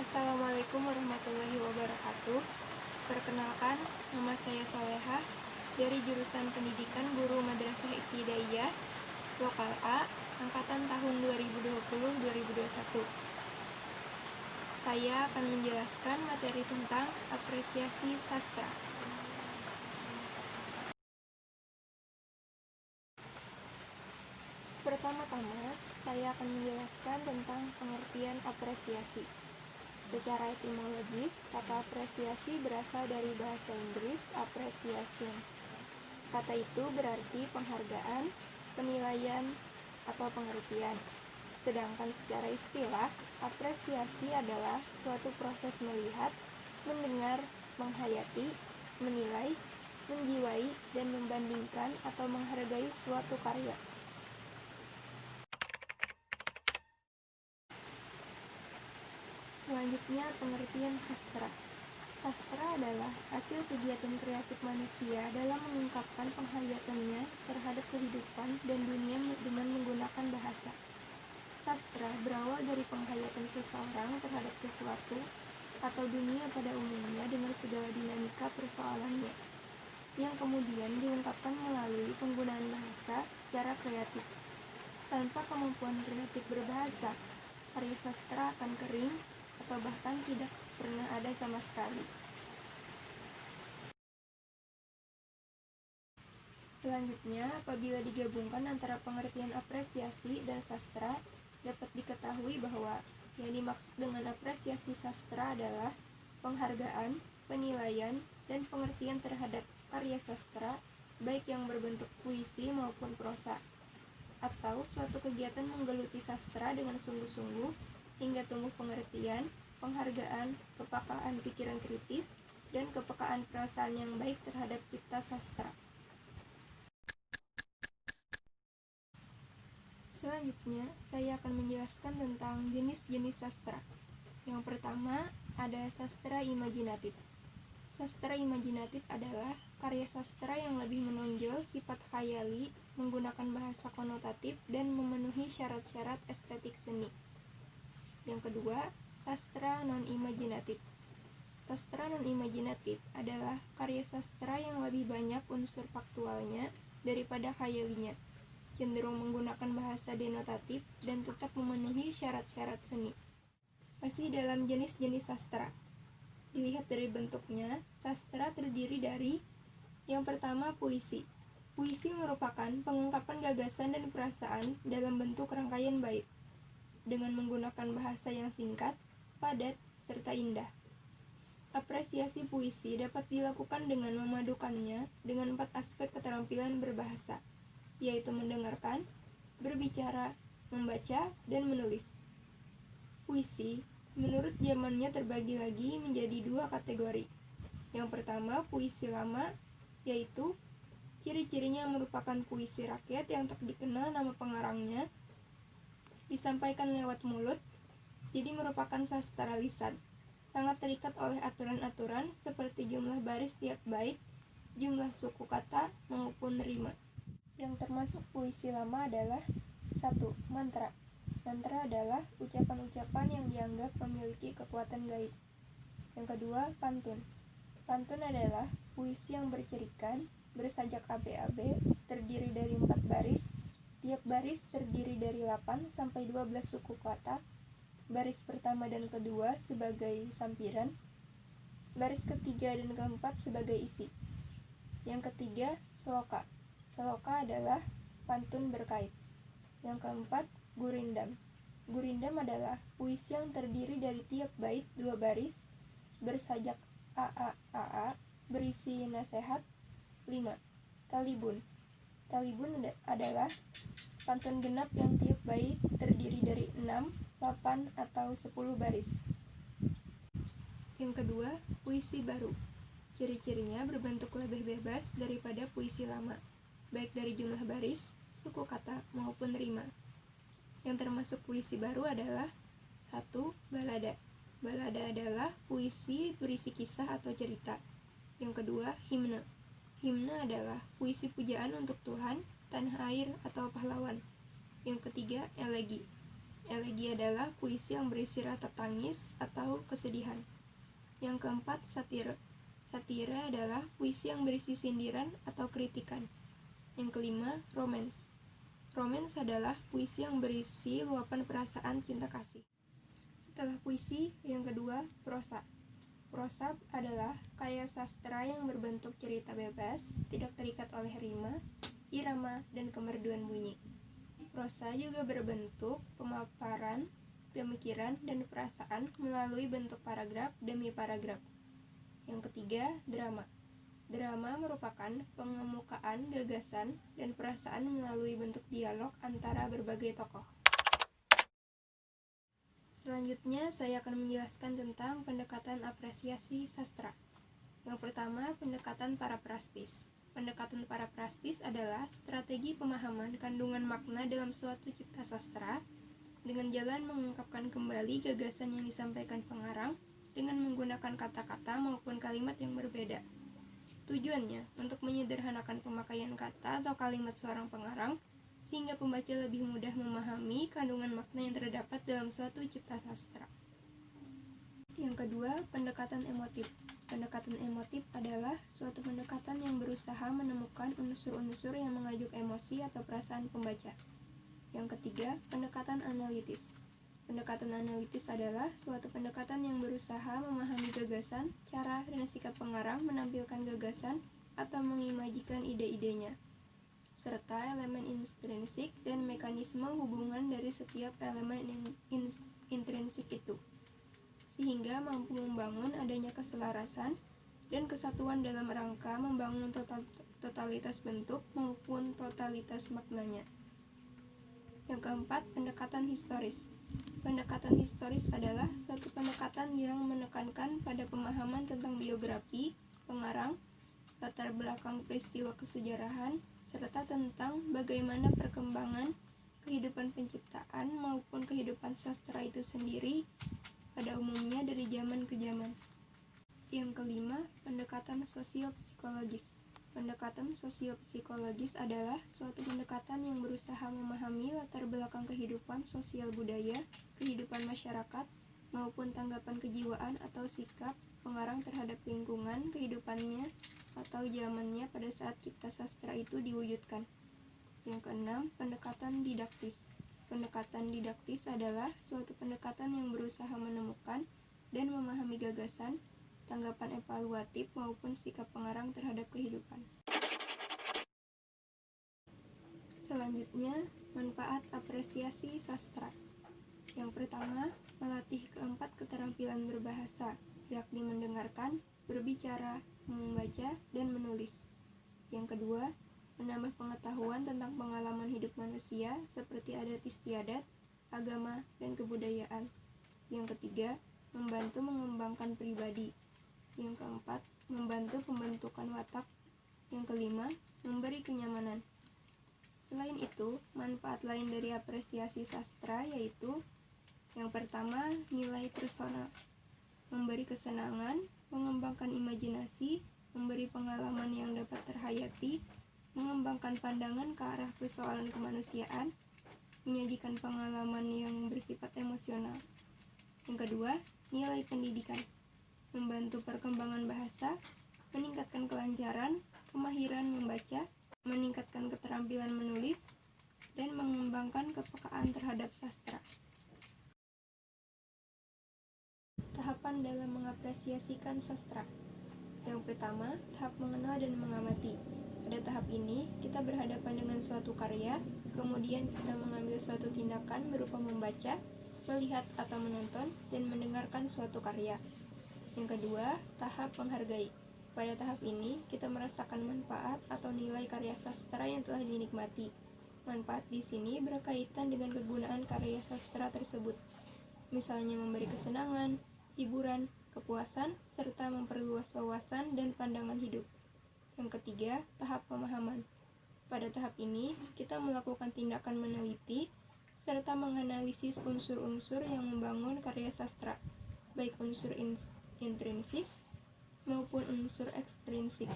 Assalamualaikum warahmatullahi wabarakatuh. Perkenalkan, nama saya Solehah dari jurusan Pendidikan Guru Madrasah Ibtidaiyah Lokal A, angkatan tahun 2020-2021. Saya akan menjelaskan materi tentang apresiasi sastra. Pertama-tama, saya akan menjelaskan tentang pengertian apresiasi. Secara etimologis, kata apresiasi berasal dari bahasa Inggris appreciation. Kata itu berarti penghargaan, penilaian, atau pengertian. Sedangkan secara istilah, apresiasi adalah suatu proses melihat, mendengar, menghayati, menilai, menjiwai, dan membandingkan atau menghargai suatu karya. Selanjutnya, pengertian sastra. Sastra adalah hasil kegiatan kreatif manusia dalam mengungkapkan penghayatannya terhadap kehidupan dan dunia dengan menggunakan bahasa. Sastra berawal dari penghayatan seseorang terhadap sesuatu atau dunia pada umumnya dengan segala dinamika persoalannya, yang kemudian diungkapkan melalui penggunaan bahasa secara kreatif. Tanpa kemampuan kreatif berbahasa, karya sastra akan kering atau bahkan tidak pernah ada sama sekali. Selanjutnya, apabila digabungkan antara pengertian apresiasi dan sastra, dapat diketahui bahwa yang dimaksud dengan apresiasi sastra adalah penghargaan, penilaian, dan pengertian terhadap karya sastra, baik yang berbentuk puisi maupun prosa, atau suatu kegiatan menggeluti sastra dengan sungguh-sungguh hingga tumbuh pengertian, penghargaan, kepekaan pikiran kritis, dan kepekaan perasaan yang baik terhadap cipta sastra. Selanjutnya, saya akan menjelaskan tentang jenis-jenis sastra. Yang pertama, ada sastra imajinatif. Sastra imajinatif adalah karya sastra yang lebih menonjol sifat khayali, menggunakan bahasa konotatif, dan memenuhi syarat-syarat estetik seni. Yang kedua, sastra non-imajinatif. Sastra non-imajinatif adalah karya sastra yang lebih banyak unsur faktualnya daripada khayalinya, cenderung menggunakan bahasa denotatif dan tetap memenuhi syarat-syarat seni. Masih dalam jenis-jenis sastra. Dilihat dari bentuknya, sastra terdiri dari yang pertama, puisi. Puisi merupakan pengungkapan gagasan dan perasaan dalam bentuk rangkaian bait, dengan menggunakan bahasa yang singkat, padat, serta indah. Apresiasi puisi dapat dilakukan dengan memadukannya dengan 4 aspek keterampilan berbahasa, yaitu mendengarkan, berbicara, membaca, dan menulis. Puisi, menurut zamannya terbagi lagi menjadi 2 kategori. Yang pertama, puisi lama, yaitu ciri-cirinya merupakan puisi rakyat yang tak dikenal nama pengarangnya, disampaikan lewat mulut, jadi merupakan sastra lisan, sangat terikat oleh aturan-aturan seperti jumlah baris tiap bait, jumlah suku kata, maupun rima. Yang termasuk puisi lama adalah 1. Mantra. Mantra adalah ucapan-ucapan yang dianggap memiliki kekuatan gaib. Yang kedua, pantun. Pantun adalah puisi yang bercirikan, bersajak abe-abe, terdiri dari 4 baris. Tiap baris terdiri dari 8 sampai 12 suku kata. Baris pertama dan kedua sebagai sampiran, baris ketiga dan keempat sebagai isi. Yang ketiga, seloka. Seloka adalah pantun berkait. Yang keempat, gurindam. Gurindam adalah puisi yang terdiri dari tiap bait 2 baris, bersajak aa, berisi nasihat. 5. Talibun. Talibun adalah pantun genap yang tiap bait terdiri dari 6, 8, atau 10 baris. Yang kedua, puisi baru. Ciri-cirinya berbentuk lebih bebas daripada puisi lama, baik dari jumlah baris, suku kata, maupun rima. Yang termasuk puisi baru adalah 1. Balada. Balada adalah puisi berisi kisah atau cerita. Yang kedua, himne. Himne adalah puisi pujaan untuk Tuhan, tanah air, atau pahlawan. Yang ketiga, elegi. Elegi adalah puisi yang berisi ratap tangis atau kesedihan. Yang keempat, satire. Satire adalah puisi yang berisi sindiran atau kritikan. Yang kelima, romance. Romance adalah puisi yang berisi luapan perasaan cinta kasih. Setelah puisi, yang kedua, prosa. Prosa adalah karya sastra yang berbentuk cerita bebas, tidak terikat oleh rima, irama, dan kemerduan bunyi. Prosa juga berbentuk pemaparan pemikiran dan perasaan melalui bentuk paragraf demi paragraf. Yang ketiga, drama. Drama merupakan pengemukaan gagasan dan perasaan melalui bentuk dialog antara berbagai tokoh. Selanjutnya, saya akan menjelaskan tentang pendekatan apresiasi sastra. Yang pertama, pendekatan paraprastis. Pendekatan paraprastis adalah strategi pemahaman kandungan makna dalam suatu cipta sastra dengan jalan mengungkapkan kembali gagasan yang disampaikan pengarang dengan menggunakan kata-kata maupun kalimat yang berbeda. Tujuannya untuk menyederhanakan pemakaian kata atau kalimat seorang pengarang sehingga pembaca lebih mudah memahami kandungan makna yang terdapat dalam suatu cipta sastra. Yang kedua, pendekatan emotif. Pendekatan emotif adalah suatu pendekatan yang berusaha menemukan unsur-unsur yang mengajuk emosi atau perasaan pembaca. Yang ketiga, pendekatan analitis. Pendekatan analitis adalah suatu pendekatan yang berusaha memahami gagasan, cara, dan sikap pengarang menampilkan gagasan atau mengimajikan ide-idenya, serta elemen intrinsik dan mekanisme hubungan dari setiap elemen intrinsik itu, sehingga mampu membangun adanya keselarasan dan kesatuan dalam rangka membangun totalitas bentuk maupun totalitas maknanya. Yang keempat, pendekatan historis. Pendekatan historis adalah suatu pendekatan yang menekankan pada pemahaman tentang biografi pengarang, latar belakang peristiwa kesejarahan, serta tentang bagaimana perkembangan kehidupan penciptaan maupun kehidupan sastra itu sendiri pada umumnya dari zaman ke zaman. Yang kelima, pendekatan sosiopsikologis. Pendekatan sosiopsikologis adalah suatu pendekatan yang berusaha memahami latar belakang kehidupan sosial budaya, kehidupan masyarakat, maupun tanggapan kejiwaan atau sikap pengarang terhadap lingkungan kehidupannya atau zamannya pada saat cipta sastra itu diwujudkan. Yang keenam, pendekatan didaktis. Pendekatan didaktis adalah suatu pendekatan yang berusaha menemukan dan memahami gagasan, tanggapan evaluatif maupun sikap pengarang terhadap kehidupan. Selanjutnya, manfaat apresiasi sastra. Yang pertama, melatih keempat keterampilan berbahasa, yakni mendengarkan, berbicara, membaca, dan menulis. Yang kedua, menambah pengetahuan tentang pengalaman hidup manusia seperti adat istiadat, agama, dan kebudayaan. Yang ketiga, membantu mengembangkan pribadi. Yang keempat, membantu pembentukan watak. Yang kelima, memberi kenyamanan. Selain itu, manfaat lain dari apresiasi sastra yaitu yang pertama, nilai personal. Memberi kesenangan, mengembangkan imajinasi, memberi pengalaman yang dapat terhayati, mengembangkan pandangan ke arah persoalan kemanusiaan, menyajikan pengalaman yang bersifat emosional. Yang kedua, nilai pendidikan. Membantu perkembangan bahasa, meningkatkan kelancaran, kemahiran membaca, meningkatkan keterampilan menulis, dan mengembangkan kepekaan terhadap sastra. Tahapan dalam mengapresiasikan sastra. Yang pertama, tahap mengenal dan mengamati. Pada tahap ini, kita berhadapan dengan suatu karya, kemudian kita mengambil suatu tindakan berupa membaca, melihat atau menonton, dan mendengarkan suatu karya. Yang kedua, tahap menghargai. Pada tahap ini, kita merasakan manfaat atau nilai karya sastra yang telah dinikmati. Manfaat di sini berkaitan dengan kegunaan karya sastra tersebut, misalnya memberi kesenangan, hiburan, kepuasan, serta memperluas wawasan dan pandangan hidup. Yang ketiga, tahap pemahaman. Pada tahap ini, kita melakukan tindakan meneliti, serta menganalisis unsur-unsur yang membangun karya sastra, baik unsur intrinsik maupun unsur ekstrinsik.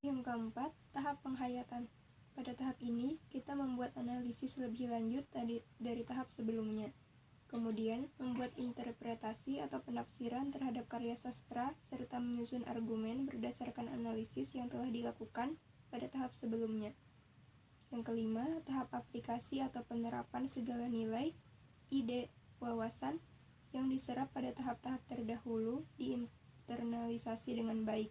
Yang keempat, tahap penghayatan. Pada tahap ini, kita membuat analisis lebih lanjut dari tahap sebelumnya. Kemudian, membuat interpretasi atau penafsiran terhadap karya sastra serta menyusun argumen berdasarkan analisis yang telah dilakukan pada tahap sebelumnya. Yang kelima, tahap aplikasi atau penerapan segala nilai, ide, wawasan yang diserap pada tahap-tahap terdahulu diinternalisasi dengan baik,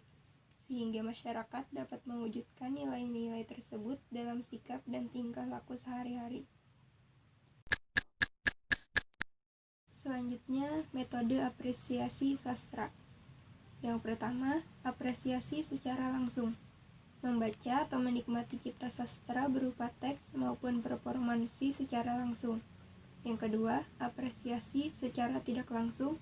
sehingga masyarakat dapat mewujudkan nilai-nilai tersebut dalam sikap dan tingkah laku sehari-hari. Selanjutnya, metode apresiasi sastra. Yang pertama, apresiasi secara langsung. Membaca atau menikmati cipta sastra berupa teks maupun performansi secara langsung. Yang kedua, apresiasi secara tidak langsung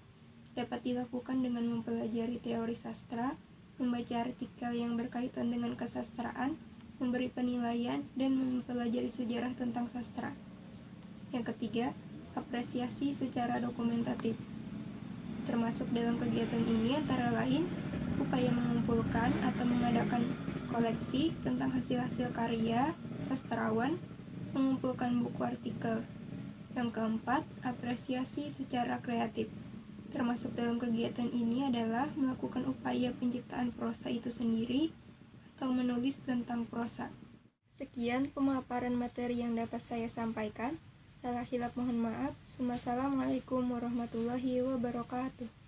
dapat dilakukan dengan mempelajari teori sastra, membaca artikel yang berkaitan dengan kesastraan, memberi penilaian, dan mempelajari sejarah tentang sastra. Yang ketiga, apresiasi secara dokumentatif. Termasuk dalam kegiatan ini antara lain upaya mengumpulkan atau mengadakan koleksi tentang hasil-hasil karya sastrawan, mengumpulkan buku artikel. Yang keempat, apresiasi secara kreatif. Termasuk dalam kegiatan ini adalah melakukan upaya penciptaan prosa itu sendiri atau menulis tentang prosa. Sekian pemaparan materi yang dapat saya sampaikan. Salah hilap mohon maaf. Wassalamualaikum warahmatullahi wabarakatuh.